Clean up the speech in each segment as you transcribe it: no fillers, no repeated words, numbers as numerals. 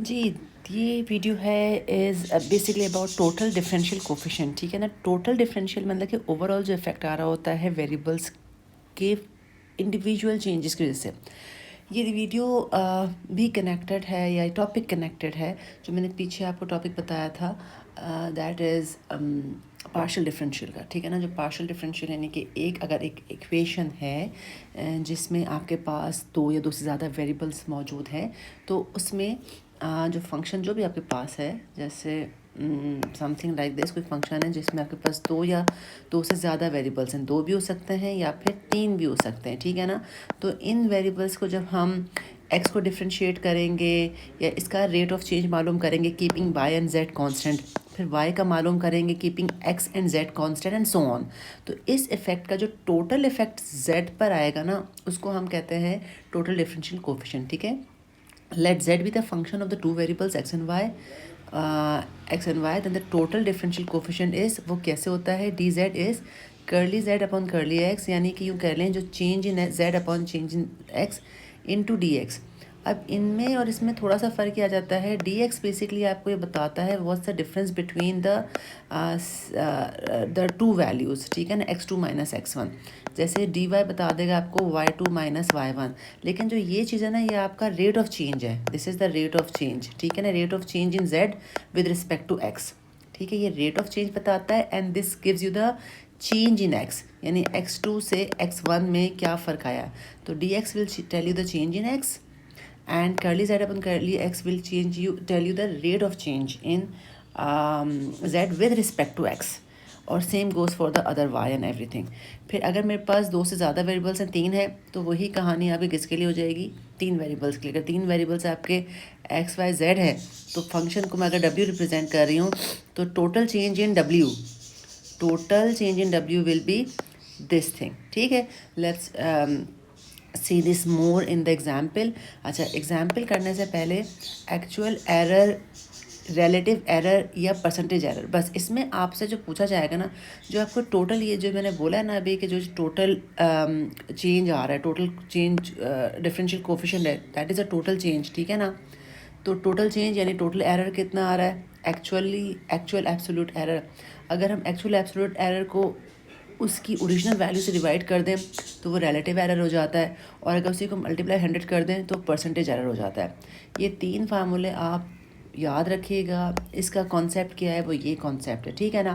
जी, ये वीडियो है is basically about total differential coefficient. ठीक है ना। टोटल डिफरेंशियल मतलब कि ओवरऑल जो इफेक्ट आ रहा होता है वेरिएबल्स के इंडिविजुअल चेंजेस की वजह से। ये वीडियो भी कनेक्टेड है या टॉपिक कनेक्टेड है जो मैंने पीछे आपको टॉपिक बताया था, दैट इज़ पार्शियल डिफरेंशियल का। ठीक है ना। जो पार्शियल डिफरेंशियल यानी कि अगर एक इक्वेशन है जिसमें आपके पास दो या दो से ज़्यादा वेरिएबल्स मौजूद हैं, तो उसमें जो फंक्शन जो भी आपके पास है, जैसे समथिंग लाइक दिस, कोई फंक्शन है जिसमें आपके पास दो या दो से ज़्यादा वेरिएबल्स हैं, दो भी हो सकते हैं या फिर तीन भी हो सकते हैं। ठीक है ना। तो इन वेरिएबल्स को जब हम एक्स को डिफ्रेंशिएट करेंगे या इसका रेट ऑफ चेंज मालूम करेंगे keeping y and z constant, फिर वाई का मालूम करेंगे keeping x and z constant and so on. तो इस इफेक्ट का जो टोटल इफेक्ट जेड पर आएगा ना, उसको हम कहते हैं टोटल डिफरेंशियल कोफिशिएंट। ठीक है। let z be the function of the two variables x and y, then the total differential coefficient is, वो कैसे होता है, dz is curly z upon curly x, यानी कि यूँ कह लें जो change in z upon change in x into dx। अब इनमें और इसमें थोड़ा सा फ़र्क आ जाता है। dx बेसिकली आपको ये बताता है what's the difference between the two values. ठीक है ना। x2 माइनस x1, जैसे dy बता देगा आपको y2 माइनस y1। लेकिन जो ये चीज़ है ना, ये आपका रेट ऑफ चेंज है। This is the rate of change. ठीक है ना। Rate of change in z with respect to x। ठीक है। ये रेट ऑफ चेंज बताता है and this gives you the change in x, यानी x2 से x1 में क्या फ़र्क आया। तो dx will tell you the change in x and curly z upon curly x will tell you the rate of change in z with respect to x, और same goes for the other y and everything. फिर अगर मेरे पास दो से ज़्यादा variables हैं, तीन है, तो वही कहानी आपकी किसके लिए हो जाएगी, तीन वेरिएबल्स के लिए। अगर तीन वेरिएबल्स आपके एक्स वाई जेड है, तो फंक्शन को मैं अगर डब्ल्यू रिप्रेजेंट कर रही हूँ, तो total change in W will be this thing. ठीक है। Let's see this more in the example. अच्छा, एग्जाम्पल करने से पहले एक्चुअल एरर, रिलेटिव एरर या परसेंटेज एरर, बस इसमें आपसे जो पूछा जाएगा ना, जो आपको टोटल, ये जो मैंने बोला है ना अभी कि जो टोटल चेंज आ रहा है, टोटल चेंज डिफरेंशियल कोफिशिएंट है, that is a total change. ठीक है ना। तो टोटल चेंज यानी टोटल एरर कितना आ रहा है, एक्चुअल एब्सोल्यूट एरर। अगर हम एक्चुअल एब्सोल्यूट एरर को उसकी ओरिजिनल वैल्यू से डिवाइड कर दें तो वो रिलेटिव एरर हो जाता है, और अगर उसी को मल्टीप्लाई 100 कर दें तो परसेंटेज एरर हो जाता है। ये तीन फार्मूले आप याद रखिएगा। इसका कॉन्सेप्ट क्या है, वो ये कॉन्सेप्ट है। ठीक है ना।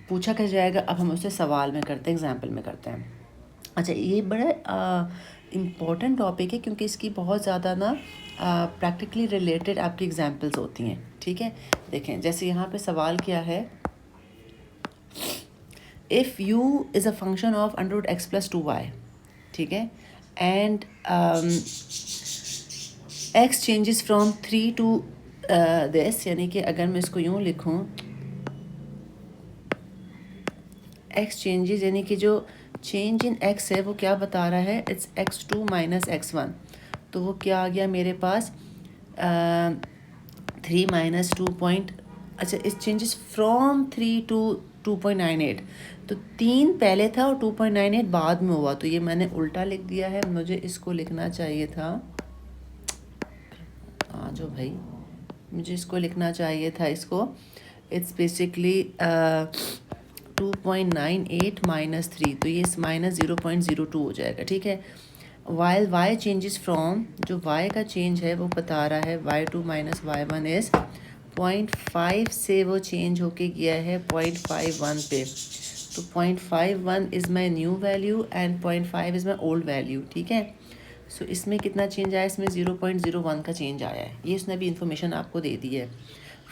पूछा क्या जाएगा, अब हम उससे सवाल में करते हैं, एग्जाम्पल में करते हैं। अच्छा, ये बड़ा इम्पॉर्टेंट टॉपिक है क्योंकि इसकी बहुत ज़्यादा ना प्रैक्टिकली रिलेटेड आपकी एग्जाम्पल्स होती हैं। ठीक है। देखें, जैसे यहाँ पे सवाल क्या है, if u is a function of under root x plus 2y, ठीक है, and x changes from 3 to this, यानी कि अगर मैं इसको यूँ लिखूँ, x changes यानी कि जो चेंज इन x है वो क्या बता रहा है, इट्स x2 माइनस x1। तो वो क्या आ गया मेरे पास, 3 माइनस 2 पॉइंट, अच्छा, इस चेंजेस फ्रॉम 3 टू 2.98। तो 3 पहले था और 2.98 बाद में हुआ, तो ये मैंने उल्टा लिख दिया है। मुझे इसको लिखना चाहिए था, हाँ जो भाई, मुझे इसको लिखना चाहिए था, इसको इट्स बेसिकली 2.98 माइनस 3, तो ये माइनस 0.02 हो जाएगा। ठीक है। वाइल वाई चेंजेस फ्रॉम, जो वाई का चेंज है वो बता रहा है y2 माइनस y1 इज़ 0.5 से वो चेंज होके गया है 0.51 पे। तो 0.51 is my new value and 0.5 is my old value. ठीक है। सो इसमें कितना चेंज आया, इसमें 0.01 का चेंज आया है। ये उसने भी इन्फॉर्मेशन आपको दे दी है।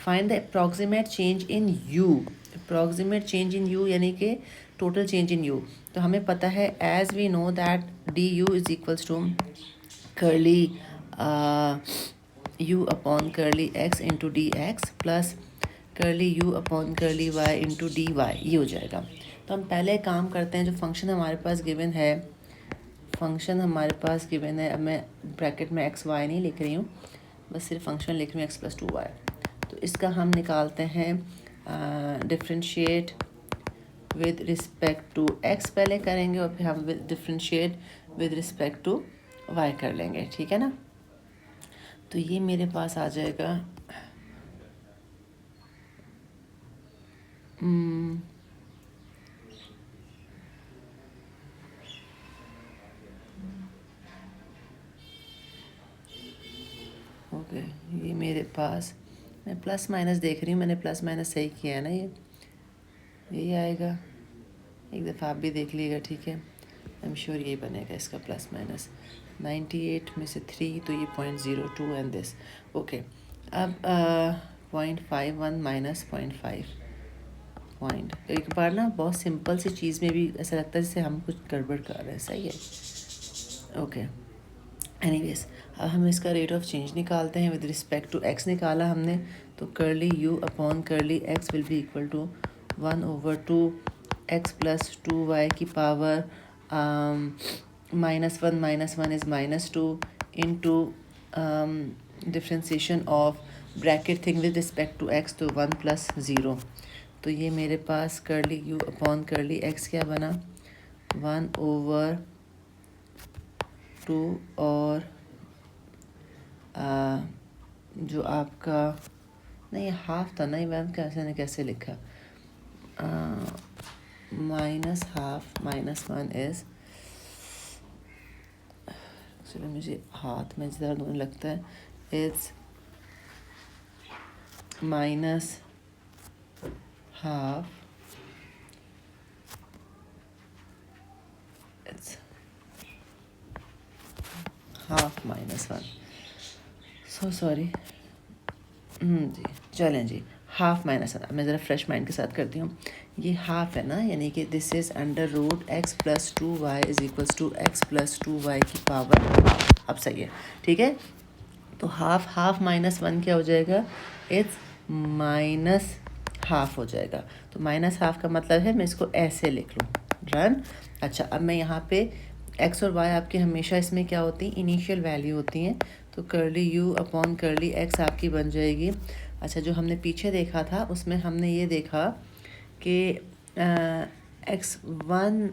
Find the approximate change in you. Approximate change in you यानी कि टोटल चेंज इन यू। तो हमें पता है, as we know that d u is equals to curly u upon curly x into d x plus curly u upon curly y into d y, ये हो जाएगा। तो हम पहले काम करते हैं, जो फंक्शन हमारे पास गिवन है, अब मैं ब्रैकेट में एक्स वाई नहीं लिख रही हूँ, बस सिर्फ फंक्शन लिख रही हूँ एक्स प्लस 2y। तो इसका हम निकालते हैं differentiate with respect to x पहले करेंगे, और फिर हम differentiate with respect to y कर लेंगे। ठीक है ना। तो ये मेरे पास आ जाएगा ओके, ये मेरे पास, मैं प्लस माइनस देख रही हूँ, मैंने प्लस माइनस सही किया है ना, यही आएगा। एक दफ़ा आप भी देख लीजिएगा, ठीक है। आई एम श्योर यही बनेगा इसका प्लस माइनस। 98 में से 3 तो ये 0.02 एंड दिस। ओके, अब 0.51 माइनस 0.5 पॉइंट। एक बार ना बहुत सिंपल सी चीज़ में भी ऐसा लगता है जैसे हम कुछ गड़बड़ कर रहे हैं, सही है। ओके, एनीवेज, अब हम इसका रेट ऑफ चेंज निकालते हैं विद रिस्पेक्ट टू एक्स। निकाला हमने, तो curly u upon curly x will be equal to 1/2 x plus 2y की power -1 is -2 into differentiation of bracket thing with respect to x, तो 1 + 0। तो ये मेरे पास curly u upon curly x क्या बना, 1/2 और जो आपका नहीं हाफ था ना, ये मैम कैसे लिखा, -1/2 -1 इज़, चलो मुझे हाथ में ज़्यादा दोनों लगता है, it's -1/2 it's half -1, so sorry जी, चलें जी, हाफ -1। मैं ज़रा फ्रेश माइंड के साथ करती हूँ। ये हाफ है ना, यानी कि this is √x + 2y is equals to x + 2y की पावर हाफ। अब सही है, ठीक है। तो हाफ -1 क्या हो जाएगा, इट्स -1/2 हो जाएगा। तो -1/2 का मतलब है मैं इसको ऐसे लिख लूँ, रन। अच्छा, अब मैं यहाँ पे x और y आपके हमेशा इसमें क्या होती हैं, इनिशियल वैल्यू होती हैं। तो curly u upon curly x आपकी बन जाएगी। अच्छा, जो हमने पीछे देखा था उसमें हमने ये देखा कि x1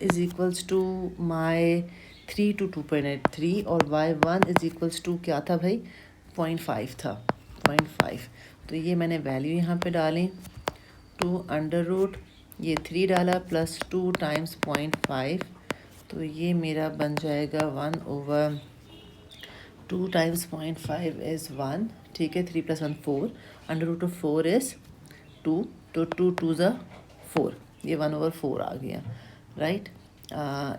is equals to my 3 to 2.83 और y1 इज़ इक्वल्स टू क्या था भाई, 0.5 था, 0.5। तो ये मैंने वैल्यू यहाँ पे डाली, 2 ये 3 डाला प्लस 2 टाइम्स 0.5, तो ये मेरा बन जाएगा 1/2 टाइम्स 0.5 इज़ 1, ठीक है। 3 + 1 4, √4 इज़ 2, तो 2 2 ज़ा 4, ये 1/4 आ गया, राइट।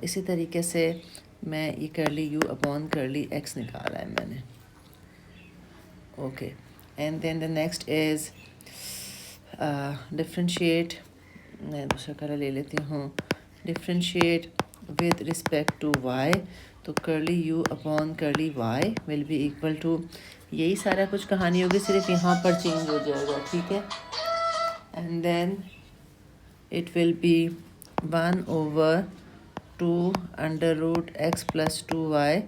इसी तरीके से मैं ये curly u upon curly x निकाला है मैंने, okay. And then the next is differentiate, मैं दूसरा कलर ले लेती हूँ, differentiate with respect to y, तो curly u upon curly y will be equal to, यही सारा कुछ कहानी होगी, सिर्फ यहाँ पर चेंज हो जाएगा, ठीक है। And then it will be 1/2 √x + 2y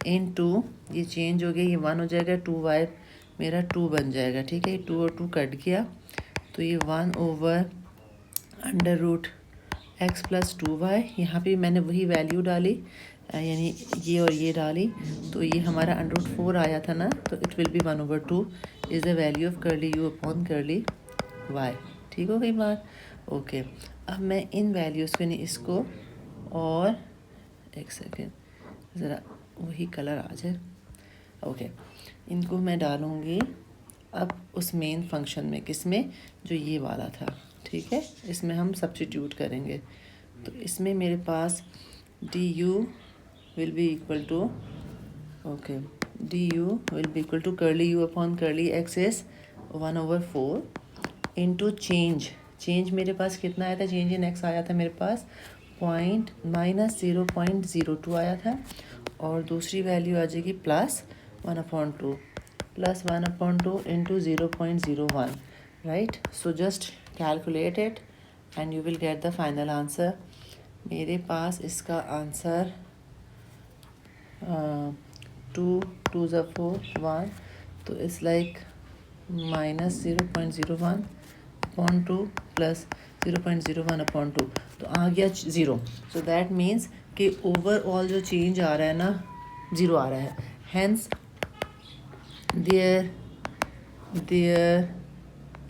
into, ये चेंज हो गया, ये 1 हो जाएगा, 2y मेरा 2 बन जाएगा, ठीक है। 2 और 2 कट गया, तो ये 1/√x + 2y, यहाँ पे मैंने वही वैल्यू डाली, यानी ये और ये डाली, तो ये हमारा √4 आया था ना, तो it will be 1/2 is the value of curly u upon curly y, ठीक हो गई बात, ओके। अब मैं इन वैल्यूज़ को, नहीं इसको, और एक सेकेंड ज़रा वही कलर आ जाए, ओके, इनको मैं डालूँगी अब उस मेन फंक्शन में, किसमें, जो ये वाला था, ठीक है। इसमें हम सब्स्टिट्यूट करेंगे, तो इसमें मेरे पास du will be equal to, okay, du will be equal to curly u upon curly x is 1/4 into change मेरे पास कितना आया था, चेंज इन एक्स आया था मेरे पास -0.02 आया था, और दूसरी वैल्यू आ जाएगी +1/2 into 0.01, right. So just calculate it and you will get the final answer. मेरे पास इसका आंसर 2 2 ज़ा 4 1, तो इट्स लाइक -0.01/2 प्लस 0.01/2, तो आ गया 0। सो दैट मीन्स कि ओवरऑल जो चेंज आ रहा है ना, 0 आ रहा है, हैंस देयर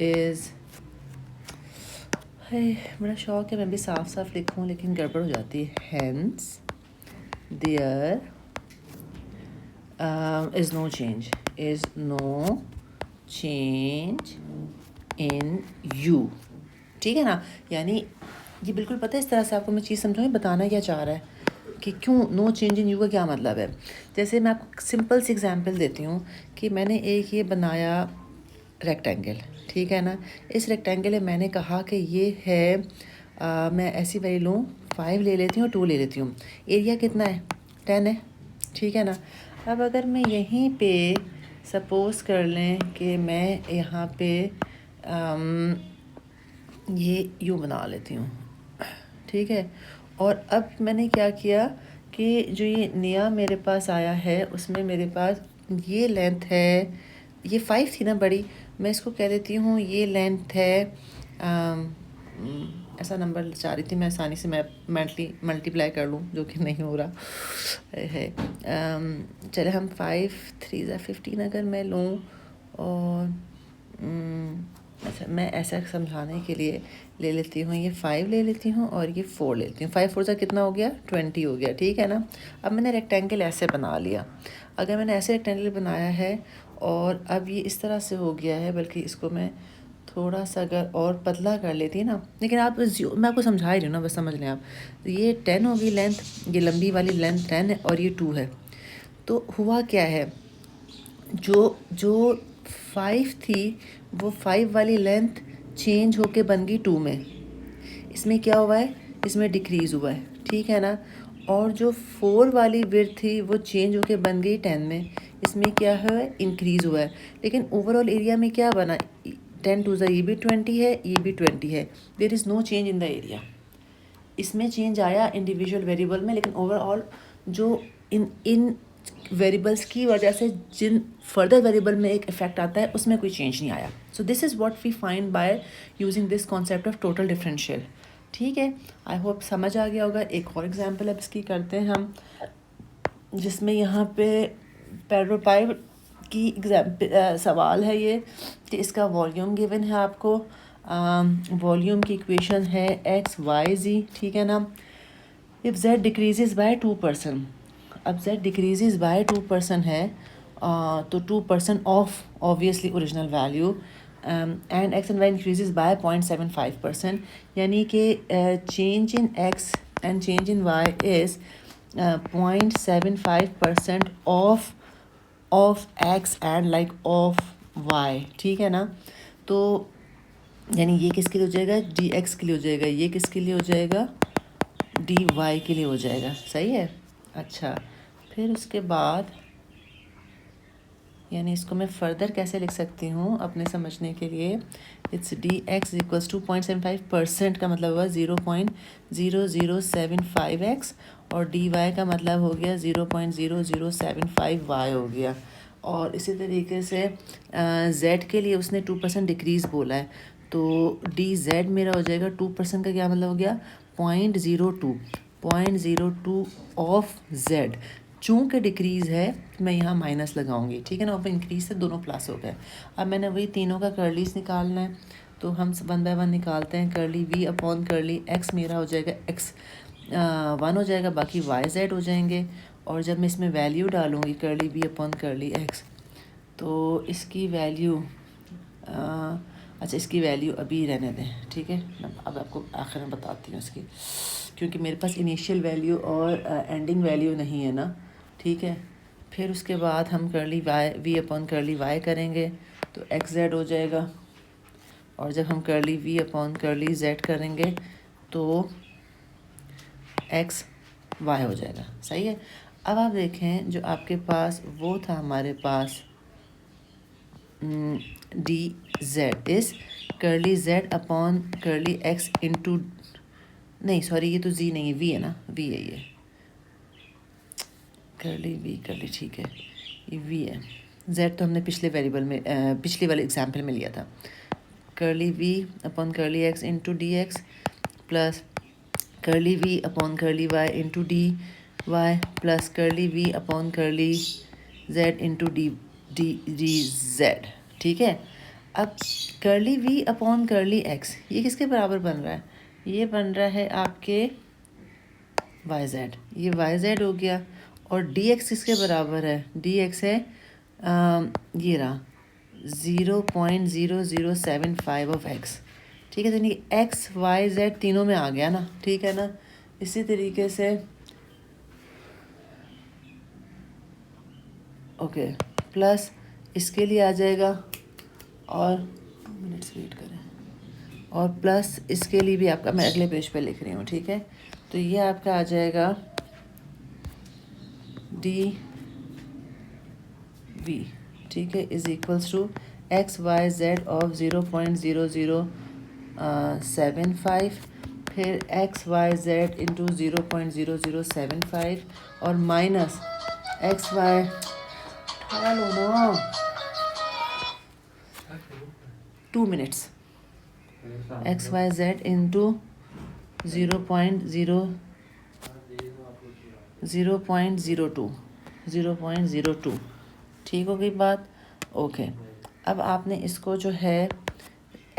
इज़, है बड़ा शौक है मैं भी साफ साफ लिखूं लेकिन गड़बड़ हो जाती है। Hence there is no change, is no change in u, ठीक है ना। यानी ये बिल्कुल पता है, इस तरह से आपको मैं चीज़ समझाऊँ बताना क्या चाह रहा है कि क्यों नो चेंज इन यू का क्या मतलब है। जैसे मैं आपको सिंपल सी एग्जांपल देती हूँ कि मैंने एक ये बनाया रेक्टेंगल, ठीक है ना। इस रेक्टेंगल में मैंने कहा कि ये है मैं ऐसी वैल्यू लूँ 5 ले लेती हूँ, 2 ले लेती हूँ। एरिया कितना है? 10 है, ठीक है ना। अब अगर मैं यहीं पे सपोज़ कर लें कि मैं यहाँ पे ये यूँ बना लेती हूँ, ठीक है। और अब मैंने क्या किया कि जो ये नया मेरे पास आया है उसमें मेरे पास ये लेंथ है, ये 5 थी ना बड़ी, मैं इसको कह देती हूँ ये लेंथ है ऐसा नंबर चाह रही थी मैं आसानी से मैं मल्टीप्लाई कर लूँ, जो कि नहीं हो रहा है। चले हम 5 3 ज़ा 15 अगर मैं लूँ, और अच्छा मैं ऐसा समझाने के लिए ले लेती हूँ, ये 5 ले लेती हूँ और ये 4 ले लेती हूँ। 5 4 सा कितना हो गया? 20 हो गया, ठीक है ना। अब मैंने रेक्टेंगल ऐसे बना लिया। अगर मैंने ऐसे रेक्टेंगल बनाया है और अब ये इस तरह से हो गया है, बल्कि इसको मैं थोड़ा सा अगर और पतला कर लेती ना, लेकिन आप मैं आपको समझा ही रही हूँ ना, बस समझ लें आप। तो ये 10 होगी लेंथ, ये लंबी वाली लेंथ 10 है और ये 2 है। तो हुआ क्या है, जो जो 5 थी वो 5 वाली लेंथ चेंज होके बन गई 2 में। इसमें क्या हुआ है? इसमें डिक्रीज़ हुआ है, ठीक है ना। और जो 4 वाली विड्थ थी वो चेंज होके बन गई 10 में। इसमें क्या है? इंक्रीज़ हुआ है। लेकिन ओवरऑल एरिया में क्या बना? 10 2 ज़ा ये भी 20 है, ये भी 20 है। There is no change in the area. इसमें चेंज आया इंडिविजुअल वेरिएबल में, लेकिन ओवरऑल जो इन वेरिएबल्स की वजह से जिन फर्दर वेरिएबल में एक इफेक्ट आता है उसमें कोई चेंज नहीं आया। So this is what we find by using this concept of total differential, ठीक है। आई होप समझ आ गया होगा। एक और एग्जांपल अब इसकी करते हैं हम, जिसमें यहाँ पे पैरापाइप की सवाल है ये कि इसका वॉल्यूम गिवन है आपको। वॉल्यूम की इक्वेशन है एक्स वाई जी, ठीक है ना। इफ़ z डिक्रीजेज बाय 2%, अब z डिक्रीजेज बाय 2% है, तो 2% of obviously original value, and x and y increases by 0.75%, यानी कि change in x and change in y is 0.75% of x and like of y, ठीक है ना। तो यानी ये किसके लिए हो जाएगा? डी एक्स के लिए हो जाएगा, ये किसके लिए हो जाएगा? डी वाई के लिए हो जाएगा, सही है। अच्छा, फिर उसके बाद यानी इसको मैं फर्दर कैसे लिख सकती हूँ अपने समझने के लिए? It's d x equals to 0.75% का मतलब हुआ 0.0075x, और डी वाई का मतलब हो गया 0.0075y हो गया। और इसी तरीके से z के लिए उसने 2% डिक्रीज़ बोला है, तो डी जेड मेरा हो जाएगा 2% का क्या मतलब हो गया? 0.02 ऑफ z। चूँकि डिक्रीज़ है मैं यहाँ माइनस लगाऊंगी, ठीक है ना। और इंक्रीज से दोनों प्लस हो गए। अब मैंने वही तीनों का कर्लीज निकालना है, तो हम 1 बाय 1 निकालते हैं। Curly v upon curly x मेरा हो जाएगा x 1 हो जाएगा, बाकी y z हो जाएंगे। और जब मैं इसमें वैल्यू डालूँगी curly v upon curly x, तो इसकी वैल्यू अच्छा इसकी वैल्यू अभी रहने दें, ठीक है। अब आपको आखिर में बताती हूँ इसकी, क्योंकि मेरे पास इनिशियल वैल्यू और एंडिंग वैल्यू नहीं है ना, ठीक है। फिर उसके बाद हम curly y v upon curly y करेंगे तो एक्स जेड हो जाएगा, और जब हम curly v upon curly z करेंगे तो एक्स वाई हो जाएगा, सही है। अब आप देखें जो आपके पास वो था हमारे पास d z is curly z upon curly x into, नहीं सॉरी ये तो जी नहीं है, वी है ना, वी है ये, कर्ली वी कर्ली, ठीक है ये वी है। जेड तो हमने पिछले वेरिएबल में पिछले वाले एग्जाम्पल में लिया था। Curly v upon curly x into d x plus curly v upon curly y into d y plus curly v upon curly z into d d z, ठीक है। अब curly v upon curly x ये किसके बराबर बन रहा है? ये बन रहा है आपके वाई जेड, ये वाई जेड हो गया। और डी एक्स किसके बराबर है? डी एक्स है ये रहा 0.0075 ऑफ एक्स, ठीक है। तो यानी एक्स वाई जेड तीनों में आ गया ना, ठीक है ना। इसी तरीके से ओके प्लस इसके लिए आ जाएगा, और 2 मिनट्स वेट करें, और प्लस इसके लिए भी आपका, मैं अगले पेज पे लिख रही हूँ, ठीक है। तो ये आपका आ जाएगा डी वी, ठीक है, is equals to x y z of 0.0075, फिर एक्स वाई जेड इंटू 0.0075 और माइनस एक्स वाई, हेलो ना 2 minutes, x y z into 0.02, ठीक हो गई बात। ओके अब आपने इसको जो है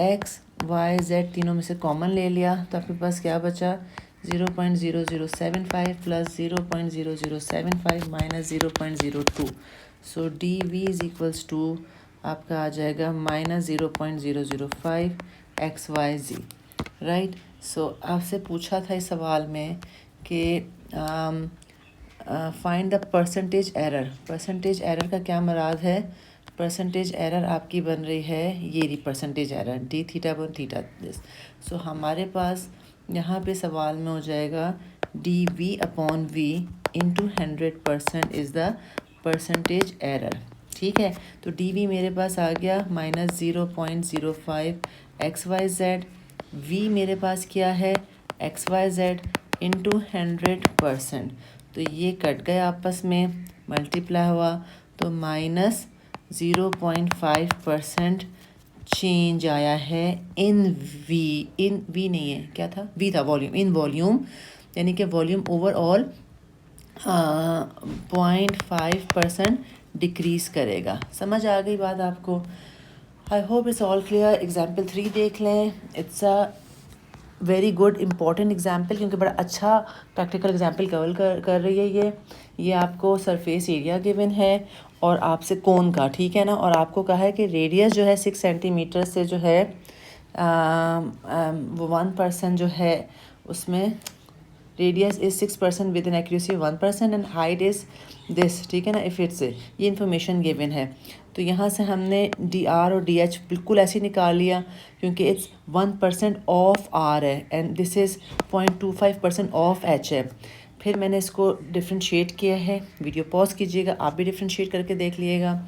एक्स वाई जेड तीनों में से कॉमन ले लिया, तो आपके पास क्या बचा? 0.0075 plus 0.0075 minus 0.02, so d v is equals to आपका आ जाएगा minus 0.005 x y g, right. So आपसे पूछा था इस सवाल में कि find the percentage error. Percentage error का क्या मुराद है? परसेंटेज एरर आपकी बन रही है ये रही percentage error d theta one theta this. So हमारे पास यहाँ पे सवाल में हो जाएगा d v upon v into 100% is the percentage error, ठीक है। तो डी वी मेरे पास आ गया minus 0.05 x y z, v मेरे पास क्या है? एक्स वाई जेड इंटू 100%, तो ये कट गए आपस में, मल्टीप्लाई हुआ तो माइनस 0.5% चेंज आया है इन वी नहीं है, क्या था? वी था, वॉल्यूम, इन वॉल्यूम, यानी कि वॉल्यूम ओवरऑल 0.5% डिक्रीज़ करेगा। समझ आ गई बात आपको? I hope it's all clear. Example 3 देख लें, it's a very good important example, क्योंकि बड़ा अच्छा प्रैक्टिकल एग्जाम्पल कवर कर रही है ये आपको सरफेस एरिया गिवन है और आपसे कोन का, ठीक है ना। और आपको कहा है कि रेडियस जो है 6 सेंटीमीटर से जो है वो 1% जो है उसमें radius is 6% with an accuracy 1% and height is this, ठीक है ना। इफ़ इट्स ये इन्फॉर्मेशन गिवन है, तो यहाँ से हमने डी आर और डी एच बिल्कुल ऐसे ही निकाल लिया, क्योंकि इट्स 1% ऑफ आर है and this is 0.25% of h है। फिर मैंने इसको डिफ्रेंशिएट किया है, वीडियो पॉज कीजिएगा, आप भी डिफ्रेंशिएट करके देख लीजिएगा।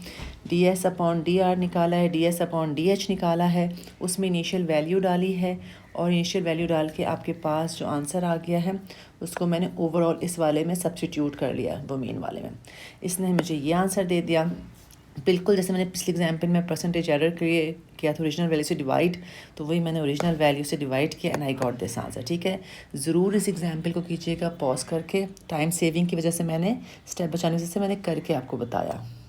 D S upon D R निकाला है, D S upon D H निकाला है, उसमें इनिशियल वैल्यू डाली है और इनिशियल वैल्यू डाल के आपके पास जो आंसर आ गया है उसको मैंने ओवरऑल इस वाले में सब्स्टिट्यूट कर लिया, वो मेन वाले में। इसने मुझे ये आंसर दे दिया, बिल्कुल जैसे मैंने पिछले एग्जाम्पल में परसेंटेज एरर किया था ओरिजिनल वैल्यू से डिवाइड, तो वही मैंने ओरिजिनल वैल्यू से डिवाइड किया and I got this answer, ठीक है। ज़रूर इस एग्जाम्पल को कीजिएगा पॉज करके, टाइम सेविंग की वजह से मैंने स्टेप बचाने की वजह से मैंने करके आपको बताया।